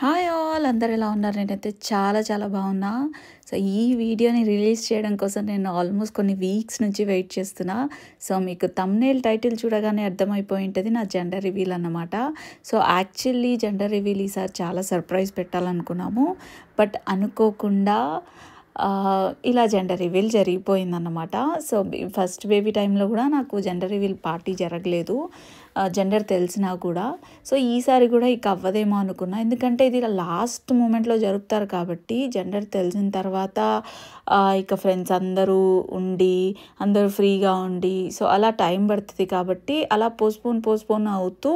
Hi all అందరు ఎలా ఉన్నారు? నేనైతే చాలా చాలా బాగున్నా. సో ఈ వీడియోని రిలీజ్ చేయడం కోసం నేను ఆల్మోస్ట్ కొన్ని వీక్స్ నుంచి వెయిట్ చేస్తున్నా. సో మీకు థంబ్‌నెయిల్ టైటిల్ చూడగానే అర్థమైపోయి ఉంటుంది నా జెండర్ రివీల్ అన్నమాట. సో యాక్చువల్లీ జెండర్ రివీల్ ఈసారి చాలా సర్ప్రైజ్ పెట్టాలనుకున్నాము. బట్ అనుకోకుండా ఇలా జెండర్ రివీల్ జరిగిపోయిందన్నమాట. సో ఫస్ట్ బేబీ టైంలో కూడా నాకు జెండర్ రివీల్ పార్టీ జరగలేదు, జెండర్ తెలిసినా కూడా. సో ఈసారి కూడా ఇక అవ్వదేమో అనుకున్నా, ఎందుకంటే ఇది లాస్ట్ మూమెంట్లో జరుపుతారు కాబట్టి జెండర్ తెలిసిన తర్వాత ఇక ఫ్రెండ్స్ అందరూ ఉండి అందరూ ఫ్రీగా ఉండి సో అలా టైం పడుతుంది కాబట్టి అలా పోస్ట్పోన్ అవుతూ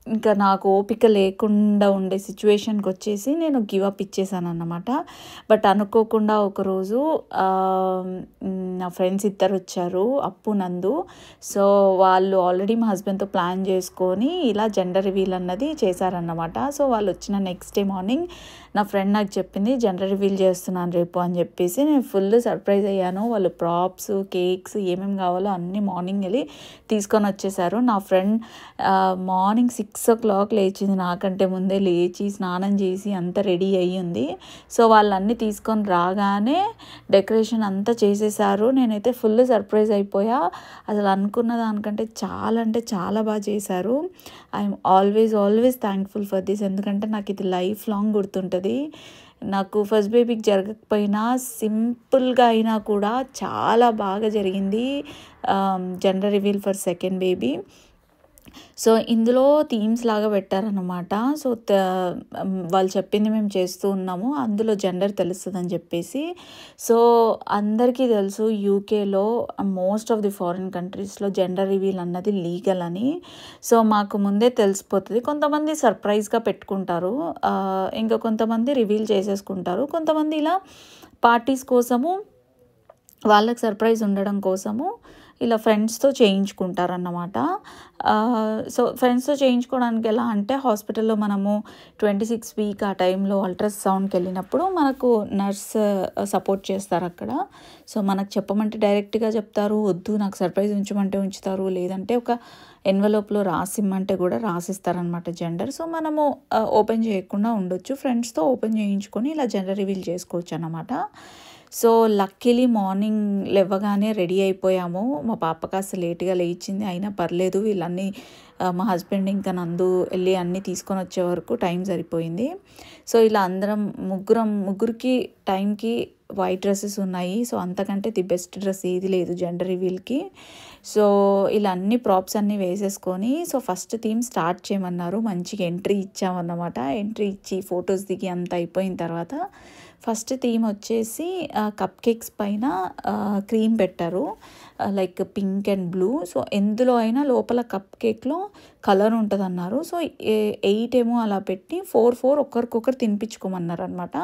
ఇంకా నాకు ఓపిక లేకుండా ఉండే సిచ్యువేషన్కి వచ్చేసి నేను గివ్ అప్ ఇచ్చేసాను అన్నమాట. బట్ అనుకోకుండా ఒకరోజు నా ఫ్రెండ్స్ ఇద్దరు వచ్చారు, అప్పు నందు. సో వాళ్ళు ఆల్రెడీ మా హస్బెండ్తో ప్లాన్ చేసుకొని ఇలా జెండర్ రివీల్ అన్నది చేశారన్నమాట. సో వాళ్ళు వచ్చిన నెక్స్ట్ డే మార్నింగ్ నా ఫ్రెండ్ నాకు చెప్పింది జెండర్ రివీల్ చేస్తున్నాను రేపు అని చెప్పేసి. నేను ఫుల్ సర్ప్రైజ్ అయ్యాను. వాళ్ళు ప్రాప్స్, కేక్స్ ఏమేమి కావాలో అన్నీ మార్నింగ్ వెళ్ళి తీసుకొని వచ్చేసారు. నా ఫ్రెండ్ మార్నింగ్ 6 o'clock లేచింది, నాకంటే ముందే లేచి స్నానం చేసి అంతా రెడీ అయ్యి ఉంది. సో వాళ్ళన్నీ తీసుకొని రాగానే డెకరేషన్ అంతా చేసేసారు. నేనైతే ఫుల్ సర్ప్రైజ్ అయిపోయా. అసలు అనుకున్న దానికంటే చాలా అంటే చాలా బాగా చేశారు. I'm always thankful for this, ఎందుకంటే నాకు ఇది లైఫ్ లాంగ్ గుర్తుంటుంది. నాకు ఫస్ట్ బేబీకి జరగకపోయినా సింపుల్గా అయినా కూడా చాలా బాగా జరిగింది gender reveal for second baby. So ఇందులో థీమ్స్ లాగా పెట్టారనమాట. సో వాళ్ళు చెప్పింది మేము చేస్తూ ఉన్నాము, అందులో జెండర్ తెలుస్తుందని చెప్పేసి. సో అందరికీ తెలుసు యూకేలో మోస్ట్ ఆఫ్ ది ఫారిన్ కంట్రీస్లో జెండర్ రివీల్ అన్నది లీగల్ అని. సో మాకు ముందే తెలిసిపోతుంది. కొంతమంది సర్ప్రైజ్గా పెట్టుకుంటారు, ఇంకా కొంతమంది రివీల్ చేసేసుకుంటారు. కొంతమంది ఇలా పార్టీస్ కోసము, వాళ్ళకి సర్ప్రైజ్ ఉండడం కోసము ఇలా ఫ్రెండ్స్తో చేయించుకుంటారన్నమాట. సో ఫ్రెండ్స్తో చేయించుకోవడానికి ఎలా అంటే, హాస్పిటల్లో మనము 26th week ఆ టైంలో అల్ట్రాసౌండ్కి వెళ్ళినప్పుడు మనకు నర్స్ సపోర్ట్ చేస్తారు అక్కడ. సో మనకు చెప్పమంటే డైరెక్ట్గా చెప్తారు, వద్దు నాకు సర్ప్రైజ్ ఉంచమంటే ఉంచుతారు, లేదంటే ఒక ఎన్వలప్లో రాసిమ్మంటే కూడా రాసిస్తారనమాట జెండర్. సో మనము ఓపెన్ చేయకుండా ఉండొచ్చు, ఫ్రెండ్స్తో ఓపెన్ చేయించుకొని ఇలా జెండర్ రివీల్ చేసుకోవచ్చు అన్నమాట. సో లక్కీలీ మార్నింగ్ లేవగానే రెడీ అయిపోయాము. మా పాప కాస్త లేట్గా లేచింది, అయినా పర్లేదు, వీళ్ళన్నీ మా హస్బెండ్ ఇంకా నందు వెళ్ళి అన్నీ తీసుకొని వచ్చే వరకు టైం సరిపోయింది. సో ఇలా అందరం ముగ్గురికి టైంకి వైట్ డ్రెస్సెస్ ఉన్నాయి. సో అంతకంటే ది బెస్ట్ డ్రెస్ ఏది లేదు జెండర్ రివీల్కి. సో ఇలా అన్ని ప్రాప్స్ అన్నీ వేసేసుకొని సో ఫస్ట్ థీమ్ స్టార్ట్ చేయమన్నారు. మంచిగా ఎంట్రీ ఇచ్చామన్నమాట. ఎంట్రీ ఇచ్చి ఫొటోస్ దిగి అంత అయిపోయిన తర్వాత ఫస్ట్ థీమ్ వచ్చేసి కప్ కేక్స్ పైన క్రీమ్ పెట్టారు, like pink and blue. So ఎందులో అయినా లోపల కప్ కేక్లో కలర్ ఉంటుంది అన్నారు. సో 8 ఏమో అలా పెట్టి 4 ఒకరికొకరు తినిపించుకోమన్నారు అనమాట.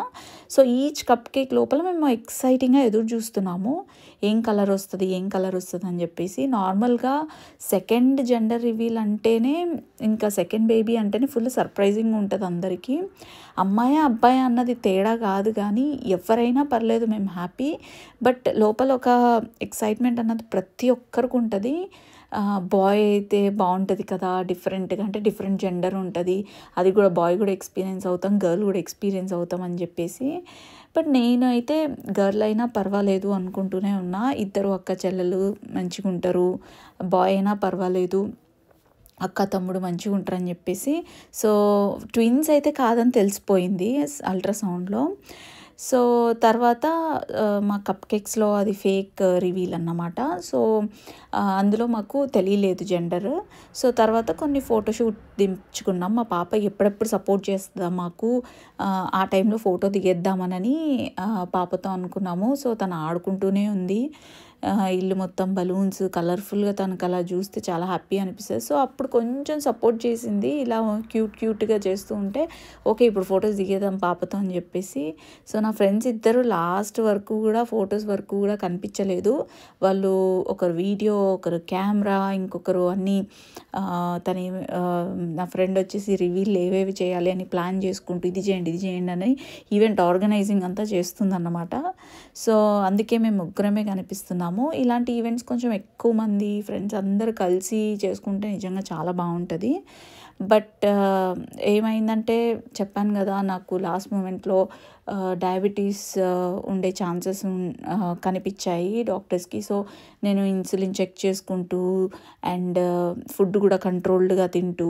సో ఈచ్ కప్ కేక్ లోపల మేము ఎక్సైటింగ్గా ఎదురు చూస్తున్నాము, ఏం కలర్ వస్తుంది అని చెప్పేసి. నార్మల్గా సెకండ్ జెండర్ రివీల్ అంటేనే, ఇంకా సెకండ్ బేబీ అంటేనే ఫుల్ సర్ప్రైజింగ్ ఉంటుంది అందరికీ. అమ్మాయి అబ్బాయి అన్నది తేడా కాదు, కానీ ఎవరైనా పర్లేదు, మేము హ్యాపీ. బట్ లోపల ఒక ఎక్సైట్మెంట్ అన్నది ప్రతి ఒక్కరికి ఉంటుంది. బాయ్ అయితే బాగుంటుంది కదా, డిఫరెంట్గా, అంటే డిఫరెంట్ జెండర్ ఉంటుంది, అది కూడా బాయ్ కూడా ఎక్స్పీరియన్స్ అవుతాం, గర్ల్ కూడా ఎక్స్పీరియన్స్ అవుతాం అని చెప్పేసి. బట్ నేనైతే గర్ల్ అయినా పర్వాలేదు అనుకుంటూనే ఉన్నా. ఇద్దరు అక్క చెల్లెలు మంచిగా ఉంటారు, బాయ్ అయినా పర్వాలేదు, అక్క తమ్ముడు మంచిగా ఉంటారని చెప్పేసి. సో ట్విన్స్ అయితే కాదని తెలిసిపోయింది అల్ట్రాసౌండ్లో. సో తర్వాత మా కప్ కేక్స్లో అది ఫేక్ రివీల్ అన్నమాట. సో అందులో మాకు తెలియలేదు జెండర్. సో తర్వాత కొన్ని ఫోటోషూట్ దించుకున్నాం. మా పాప ఎప్పుడెప్పుడు సపోర్ట్ చేస్తుందా మాకు, ఆ టైంలో ఫోటో దిగేద్దామని పాపతో అనుకున్నాము. సో తను ఆడుకుంటూనే ఉంది, ఇల్లు మొత్తం బలూన్స్ కలర్ఫుల్గా, తనకు అలా చూస్తే చాలా హ్యాపీ అనిపిస్తుంది. సో అప్పుడు కొంచెం సపోర్ట్ చేసింది, ఇలా క్యూట్గా చేస్తూ ఉంటే ఓకే ఇప్పుడు ఫొటోస్ దిగేద్దాం పాపతో అని చెప్పేసి. సో నా ఫ్రెండ్స్ ఇద్దరు లాస్ట్ వరకు కూడా, ఫొటోస్ వరకు కూడా కనిపించలేదు. వాళ్ళు ఒకరు వీడియో, ఒకరు కెమెరా, ఇంకొకరు అన్నీ నా ఫ్రెండ్ వచ్చేసి రివీల్ ఏవేవి చేయాలి అని ప్లాన్ చేసుకుంటూ ఇది చేయండి అని ఈవెంట్ ఆర్గనైజింగ్ అంతా చేస్తుందన్నమాట. సో అందుకే మేము ముగ్గురమే కనిపిస్తున్నాము. ఇలాంటి ఈవెంట్స్ కొంచెం ఎక్కువ మంది ఫ్రెండ్స్ అందరూ కలిసి చేసుకుంటే నిజంగా చాలా బాగుంటుంది. బట్ ఏమైందంటే చెప్పాను కదా, నాకు లాస్ట్ మూమెంట్లో డయాబెటీస్ ఉండే ఛాన్సెస్ కనిపించాయి డాక్టర్స్కి. సో నేను ఇన్సులిన్ చెక్ చేసుకుంటూ అండ్ ఫుడ్ కూడా కంట్రోల్డ్గా తింటూ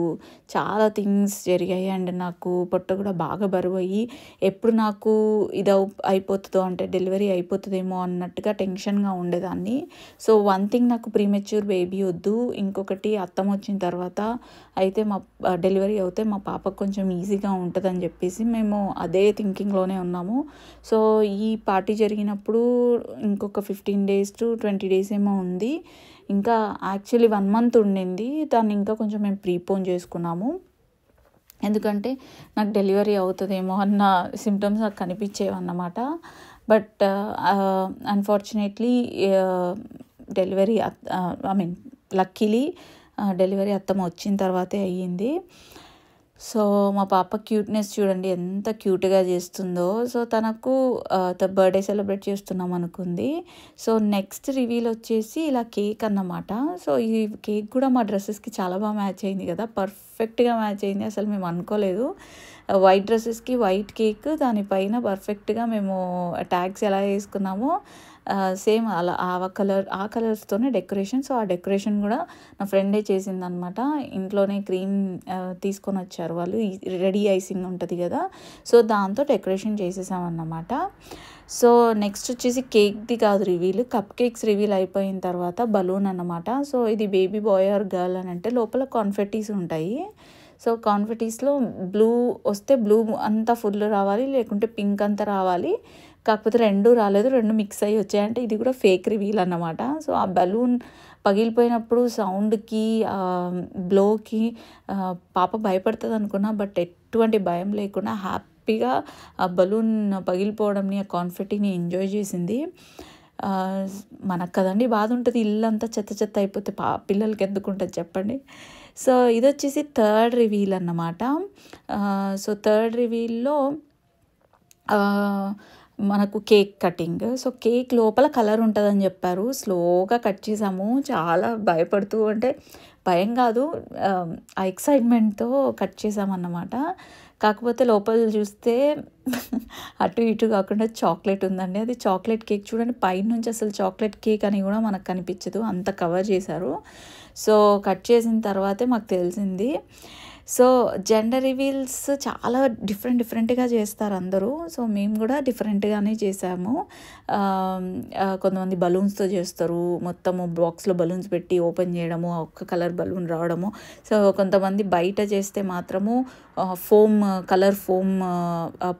చాలా థింగ్స్ జరిగాయి. అండ్ నాకు పొట్ట కూడా బాగా బరువు అయ్యి ఎప్పుడు నాకు ఇది అయిపోతుందో, అంటే డెలివరీ అయిపోతుందేమో అన్నట్టుగా టెన్షన్గా ఉండేదాన్ని. సో వన్ థింగ్, నాకు ప్రీమెచ్యూర్ బేబీ వద్దు. ఇంకొకటి అత్తమ్మ వచ్చిన తర్వాత అయితే మా డెలివరీ అవుతే మా పాపకు కొంచెం ఈజీగా ఉంటుందని చెప్పేసి మేము అదే థింకింగ్లోనే ఉన్నాము. సో ఈ పార్టీ జరిగినప్పుడు ఇంకొక 15 days to 20 days ఏమో ఉంది. ఇంకా యాక్చువల్లీ 1 month ఉండింది. దాన్ని ఇంకా కొంచెం మేము ప్రీపోన్ చేసుకున్నాము. ఎందుకంటే నాకు డెలివరీ అవుతుందేమో అన్న సిమ్టమ్స్ నాకు కనిపించేవన్నమాట. But unfortunately delivery luckily delivery అత్తమ్మ వచ్చిన తర్వాతే అయ్యింది. సో మా పాప క్యూట్నెస్ చూడండి ఎంత క్యూట్గా చేస్తుందో. సో తనకు బర్త్డే సెలబ్రేట్ చేస్తున్నాం అనుకుంది. సో నెక్స్ట్ రివీల్ వచ్చేసి ఇలా కేక్ అన్నమాట. సో ఈ కేక్ కూడా మా డ్రెస్సెస్కి చాలా బాగా మ్యాచ్ అయింది కదా, పర్ఫెక్ట్గా మ్యాచ్ అయింది. అసలు మేము అనుకోలేదు. వైట్ డ్రెస్సెస్కి వైట్ కేక్, దానిపైన పర్ఫెక్ట్గా మేము ట్యాగ్స్ ఎలా వేసుకున్నామో సేమ్ అలా ఆ కలర్స్తోనే డెకరేషన్. సో ఆ డెకరేషన్ కూడా నా ఫ్రెండే చేసిందనమాట. ఇంట్లోనే క్రీమ్ తీసుకొని వచ్చారు వాళ్ళు, రెడీ ఐసింగ్ ఉంటుంది కదా, సో దాంతో డెకరేషన్ చేసేసామన్నమాట. సో నెక్స్ట్ వచ్చేసి కేక్ది కాదు రివీల్, కప్ కేక్స్ రివీల్ అయిపోయిన తర్వాత బలూన్ అన్నమాట. సో ఇది బేబీ బాయ్ ఆర్ గర్ల్ అని అంటే లోపల కాన్ఫెటీస్ ఉంటాయి. సో కాన్ఫెటీస్లో బ్లూ వస్తే బ్లూ అంతా ఫుల్ రావాలి, లేకుంటే పింక్ అంతా రావాలి. కాకపోతే రెండు రాలేదు, రెండు మిక్స్ అయ్యి వచ్చాయంటే ఇది కూడా ఫేక్ రివీల్ అన్నమాట. సో ఆ బలూన్ పగిలిపోయినప్పుడు సౌండ్కి బ్లోకి పాప భయపడుతుంది అనుకున్నా, బట్ ఎటువంటి భయం లేకుండా హ్యాపీగా ఆ బలూన్ పగిలిపోవడంని, ఆ కాన్ఫెటీని ఎంజాయ్ చేసింది. మనకు కదండి బాధ ఉంటుంది, ఇల్లంతా చెత్త చెత్త అయిపోతే పిల్లలకి ఎందుకు ఉంటుంది చెప్పండి. సో ఇది వచ్చేసి థర్డ్ రివీల్ అన్నమాట. సో థర్డ్ రివీల్లో మనకు కేక్ కటింగ్. సో కేక్ లోపల కలర్ ఉంటుందని చెప్పారు. స్లోగా కట్ చేసాము, చాలా భయపడుతూ, అంటే భయం కాదు, ఆ ఎక్సైట్మెంట్తో కట్ చేసామన్నమాట. కాకపోతే లోపల చూస్తే అటు ఇటు కాకుండా చాక్లెట్ ఉందండి. అది చాక్లెట్ కేక్ చూడండి, పైనుంచి అసలు చాక్లెట్ కేక్ అని కూడా మనకు కనిపించదు, అంత కవర్ చేశారు. సో కట్ చేసిన తర్వాతే మాకు తెలిసింది. సో జెండర్ రివీల్స్ చాలా డిఫరెంట్గా చేస్తారు అందరూ. సో మేము కూడా డిఫరెంట్గానే చేసాము. కొంతమంది బలూన్స్తో చేస్తారు, మొత్తము బాక్స్లో బలూన్స్ పెట్టి ఓపెన్ చేయడము, ఒక్క కలర్ బలూన్ రావడము. సో కొంతమంది బయట చేస్తే మాత్రము కలర్ ఫోమ్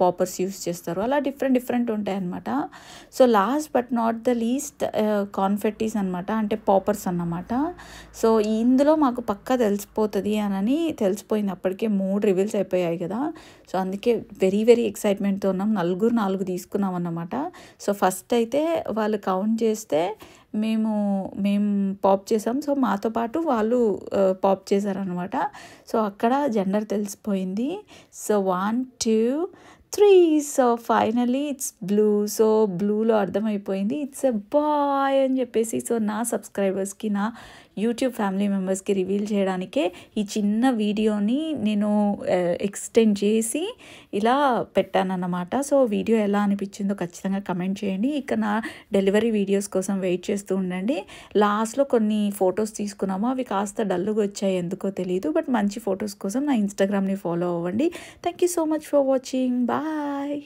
పాపర్స్ యూస్ చేస్తారు. అలా డిఫరెంట్ ఉంటాయి అన్నమాట. So last but not the least confettis అనమాట, అంటే పాపర్స్ అన్నమాట. సో ఇందులో మాకు పక్కా తెలిసిపోతుంది అని తెలిసిపోయింది. అప్పటికే 3 రివీల్స్ అయిపోయాయి కదా. సో అందుకే వెరీ ఎక్సైట్మెంట్తో ఉన్నాం. 4 తీసుకున్నాం అన్నమాట. సో ఫస్ట్ అయితే వాళ్ళు కౌంట్ చేస్తే మేము పాప్ చేసాం. సో మాతో పాటు వాళ్ళు పాప్ చేశారనమాట. సో అక్కడ జెండర్ తెలిసిపోయింది. So 1 2 3. So finally it's blue. So బ్లూలో అర్థమైపోయింది ఇట్స్ ఎ బాయ్ అని చెప్పేసి. సో నా సబ్స్క్రైబర్స్కి, నా యూట్యూబ్ ఫ్యామిలీ మెంబర్స్కి రివీల్ చేయడానికే ఈ చిన్న వీడియోని నేను ఎక్స్టెండ్ చేసి ఇలా పెట్టానన్నమాట. సో వీడియో ఎలా అనిపించిందో ఖచ్చితంగా కమెంట్ చేయండి. ఇక నా డెలివరీ వీడియోస్ కోసం వెయిట్ చేస్తూ ఉండండి. లాస్ట్లో కొన్ని ఫొటోస్ తీసుకున్నాము, అవి కాస్త డల్గా వచ్చాయి, ఎందుకో తెలియదు. బట్ మంచి ఫొటోస్ కోసం నా ఇన్స్టాగ్రామ్ని ఫాలో అవ్వండి. Thank you so much for watching. Bye.